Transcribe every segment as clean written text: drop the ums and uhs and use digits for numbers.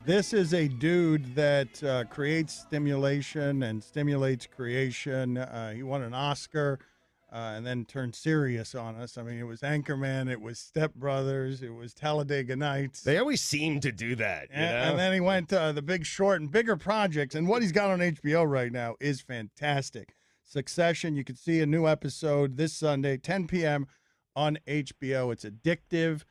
This is a dude that creates stimulation and stimulates creation. He won an Oscar and then turned serious on us. I mean, it was Anchorman, it was Step Brothers, it was Talladega Nights. They always seem to do that, you know? And then he went to The Big Short and bigger projects. And what he's got on HBO right now is fantastic. Succession, you can see a new episode this Sunday, 10 p.m. on HBO. It's addictive.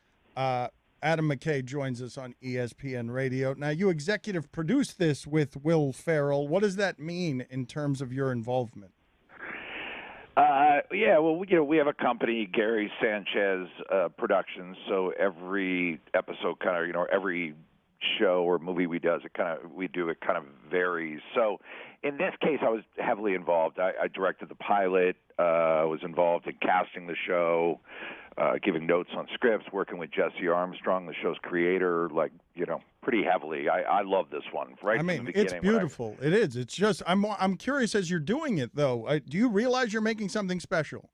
Adam McKay joins us on ESPN Radio. Now, you executive produced this with Will Ferrell. What does that mean in terms of your involvement? Yeah, well, we have a company, Gary Sanchez Productions. So every episode, every show or movie we do, it kind of varies. So in this case, I was heavily involved. I directed the pilot, was involved in casting the show, giving notes on scripts, working with Jesse Armstrong, the show's creator, pretty heavily. I love this one. Right? I mean, it's beautiful. It is. It's just, I'm curious as you're doing it, though. Do you realize you're making something special?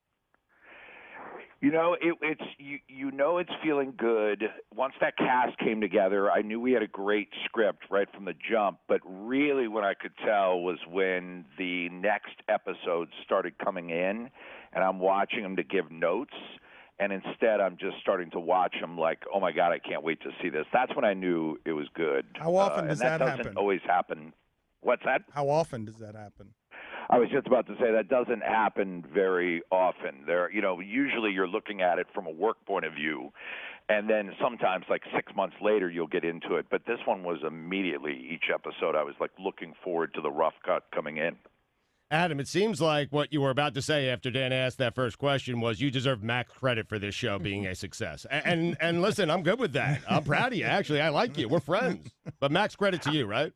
It's feeling good. Once that cast came together, I knew we had a great script right from the jump. But really, what I could tell was when the next episodes started coming in, and I'm watching them to give notes. And instead, I'm just starting to watch them like, oh, my God, I can't wait to see this. That's when I knew it was good. How often does that happen? That doesn't always happen. What's that? How often does that happen? I was just about to say that doesn't happen very often. Usually you're looking at it from a work point of view, and then sometimes like 6 months later you'll get into it. But this one was immediately, each episode, I was like looking forward to the rough cut coming in. Adam, it seems like what you were about to say after Dan asked that first question was you deserve max credit for this show being a success. And listen, I'm good with that. I'm proud of you. Actually, I like you. We're friends. But max credit to you, right?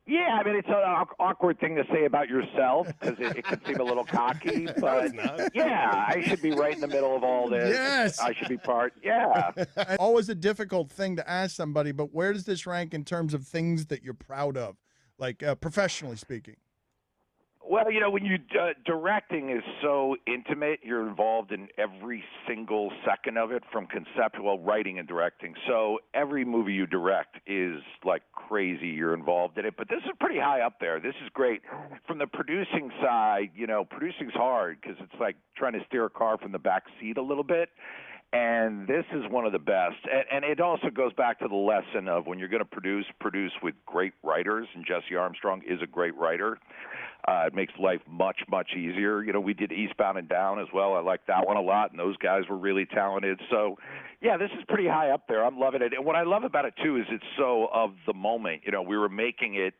Yeah, I mean, it's an awkward thing to say about yourself because it can seem a little cocky. But, yeah, I should be right in the middle of all this. Yes. I should be part. Yeah. Always a difficult thing to ask somebody, but where does this rank in terms of things that you're proud of, like professionally speaking? Well, when you directing is so intimate, you're involved in every single second of it, from conceptual writing and directing. So every movie you direct is like crazy. You're involved in it. But this is pretty high up there. This is great. From the producing side, producing's hard because it's like trying to steer a car from the back seat a little bit. And this is one of the best. And it also goes back to the lesson of when you're going to produce with great writers, and Jesse Armstrong is a great writer. It makes life much, much easier. We did Eastbound and Down as well. I like that one a lot, and those guys were really talented. So, yeah, this is pretty high up there. I'm loving it. And what I love about it, too, is it's so of the moment. We were making it.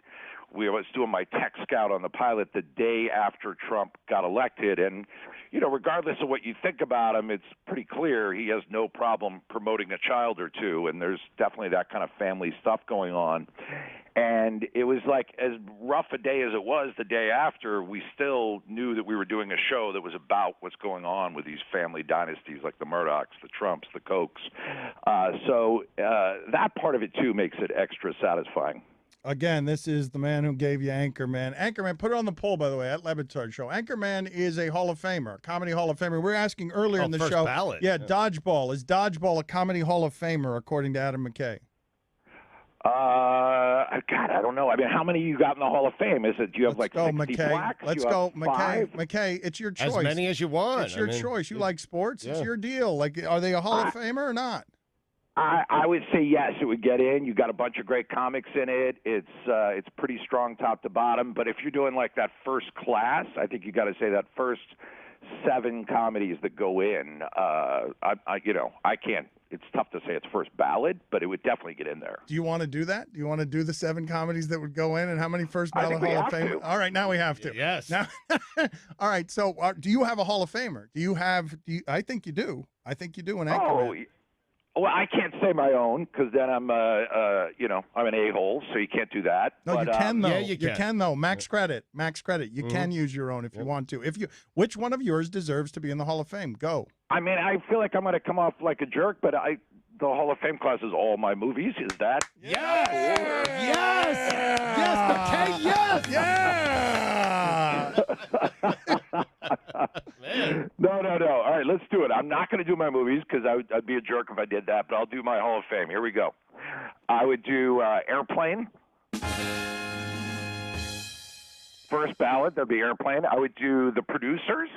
I was doing my tech scout on the pilot the day after Trump got elected, and regardless of what you think about him, it's pretty clear he has no problem promoting a child or two, and there's definitely that kind of family stuff going on. And it was like, as rough a day as it was the day after, we still knew that we were doing a show that was about what's going on with these family dynasties like the Murdochs, the Trumps, the Kochs. So that part of it, too, makes it extra satisfying. Again, this is the man who gave you Anchorman. Anchorman, put it on the poll, by the way, at LeBatard Show. Anchorman is a Hall of Famer, a comedy Hall of Famer. We're asking earlier in the first show. Ballot. Yeah, Dodgeball. Is Dodgeball a comedy Hall of Famer, according to Adam McKay? God, I don't know. I mean, how many you got in the Hall of Fame? Do you have 60 McKay. blacks? Let's go, McKay. McKay, it's your choice. As many as you want. It's your choice. You like sports? Yeah. It's your deal. Are they a Hall of Famer or not? I would say yes, it would get in. You got a bunch of great comics in it. It's pretty strong top to bottom. But if you're doing like that first class, I think you got to say that first 7 comedies that go in. I can't. It's tough to say it's first ballot, but it would definitely get in there. Do you want to do that? Do you want to do the 7 comedies that would go in, and how many first ballot Hall of Famer? All right, now we have to. Yes. Now, all right. So, do you have a Hall of Famer? I think you do. I think you do an Anchorman. Well, I can't say my own because then I'm an a-hole, so you can't do that. No, but, you can though. Yeah, you can though. Max credit. You can use your own if you want to. Which one of yours deserves to be in the Hall of Fame? Go. I mean, I feel like I'm going to come off like a jerk, but the Hall of Fame class is all my movies. Is that? Yes. Yes. Yes. McKay. Yes. Yeah. Man. No. All right, let's do it. I'm not going to do my movies because I'd be a jerk if I did that, but I'll do my Hall of Fame. Here we go. I would do Airplane. First ballot, there'd be Airplane. I would do The Producers.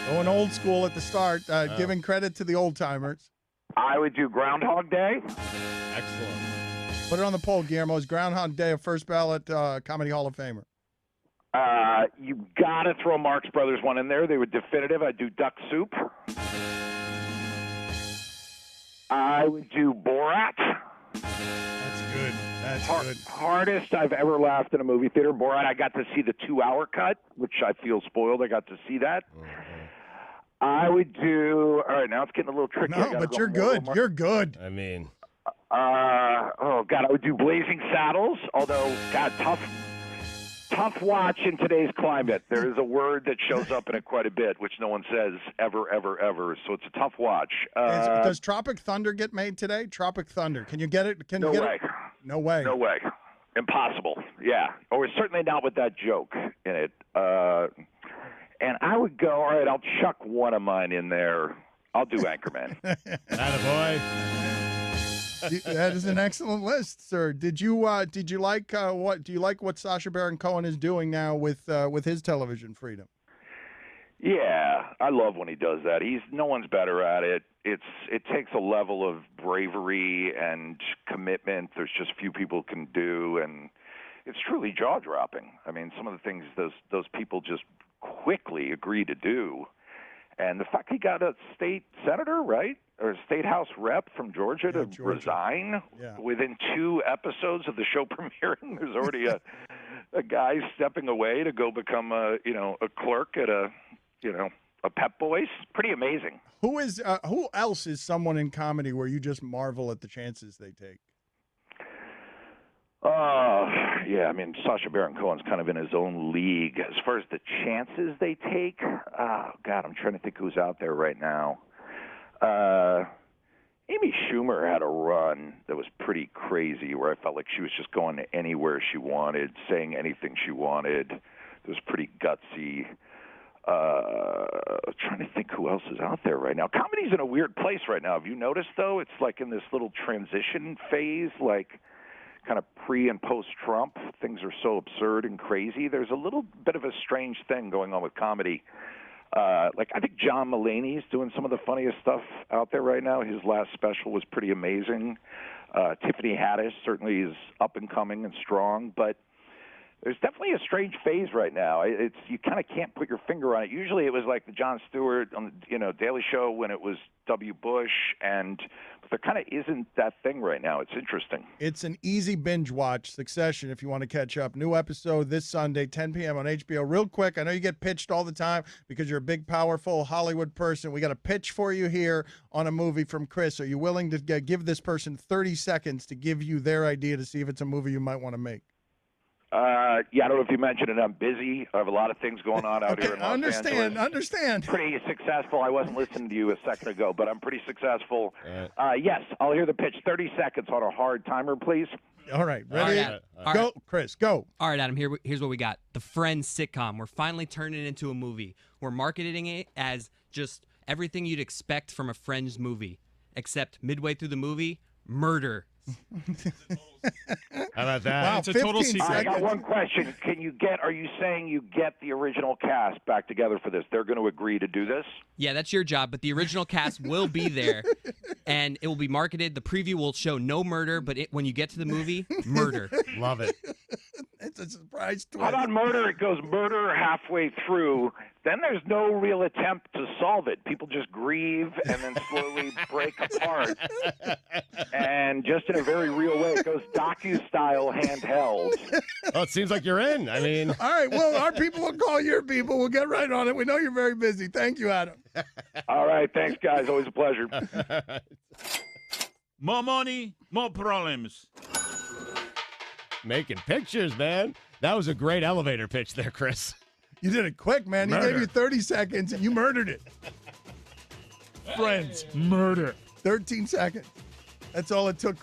Going old school at the start, giving credit to the old timers. I would do Groundhog Day. Excellent. Put it on the poll, Guillermo. Is Groundhog Day a first ballot Comedy Hall of Famer? You got to throw Marx Brothers one in there. They were definitive. I'd do Duck Soup. I would do Borat. That's good. That's good. Hardest I've ever laughed in a movie theater. Borat, I got to see the 2-hour cut, which I feel spoiled. I got to see that. I would do. All right, now it's getting a little tricky. No, but you're good. You're good. I mean, oh God, I would do Blazing Saddles. Although, God, tough watch in today's climate. There is a word that shows up in it quite a bit, which no one says ever. So it's a tough watch. Does Tropic Thunder get made today? Tropic Thunder. Can you get it? Can you get it? No way. No way. Impossible. Yeah. Or certainly not with that joke in it. And I would go, all right, I'll chuck one of mine in there. I'll do Anchorman. attaboy. That is an excellent list, sir. Did you like what Sacha Baron Cohen is doing now with his television freedom? Yeah, I love when he does that. No one's better at it. It takes a level of bravery and commitment. There's just few people can do, and it's truly jaw-dropping. I mean, some of the things those people just quickly agree to do, and the fact he got a state senator, right, or a state house rep from Georgia to resign within 2 episodes of the show premiering. There's already a guy stepping away to go become a clerk at a Pep Boys. Pretty amazing. Who else is someone in comedy where you just marvel at the chances they take? Yeah, I mean, Sacha Baron Cohen's kind of in his own league. As far as the chances they take, God, I'm trying to think who's out there right now. Amy Schumer had a run that was pretty crazy where I felt like she was just going anywhere she wanted, saying anything she wanted. It was pretty gutsy. Trying to think who else is out there right now. Comedy's in a weird place right now. Have you noticed, though? It's like in this little transition phase, like kind of pre and post-Trump. Things are so absurd and crazy. There's a little bit of a strange thing going on with comedy. Like I think John Mulaney's doing some of the funniest stuff out there right now. His last special was pretty amazing. Tiffany Haddish certainly is up and coming and strong, but there's definitely a strange phase right now. You kind of can't put your finger on it. Usually it was like the Jon Stewart on the Daily Show when it was W. Bush, but there kind of isn't that thing right now. It's interesting. It's an easy binge watch. Succession, if you want to catch up. New episode this Sunday, 10 p.m. on HBO. Real quick, I know you get pitched all the time because you're a big, powerful Hollywood person. We got a pitch for you here on a movie from Chris. Are you willing to give this person 30 seconds to give you their idea to see if it's a movie you might want to make? Yeah, I don't know if you mentioned it. I'm busy. I have a lot of things going on out here in Los Angeles. Understand. Pretty successful. I wasn't listening to you a second ago, but I'm pretty successful. Yes, I'll hear the pitch. 30 seconds on a hard timer, please. All right, ready? All right. Go, Chris, go. All right, Adam, here's what we got. The Friends sitcom. We're finally turning it into a movie. We're marketing it as just everything you'd expect from a Friends movie, except midway through the movie, murder. How about that? Wow, It's a total secret. I got one question. Are you saying you get the original cast back together for this? They're going to agree to do this? Yeah, that's your job, but the original cast will be there, and it will be marketed. The preview will show no murder, but when you get to the movie, murder. Love it. It's a surprise twist. How about murder? It goes murder halfway through. Then there's no real attempt to solve it. People just grieve and then slowly break apart. And just in a very real way, it goes docu-style handheld. Well, it seems like you're in. I mean, All right, well, our people will call your people. We'll get right on it. We know you're very busy. Thank you, Adam. All right. Thanks, guys. Always a pleasure. More money, more problems. making pictures, man. That was a great elevator pitch there, Chris. You did it quick, man. He gave you 30 seconds, and you murdered it. Friends, murder. 13 seconds. That's all it took, Chris.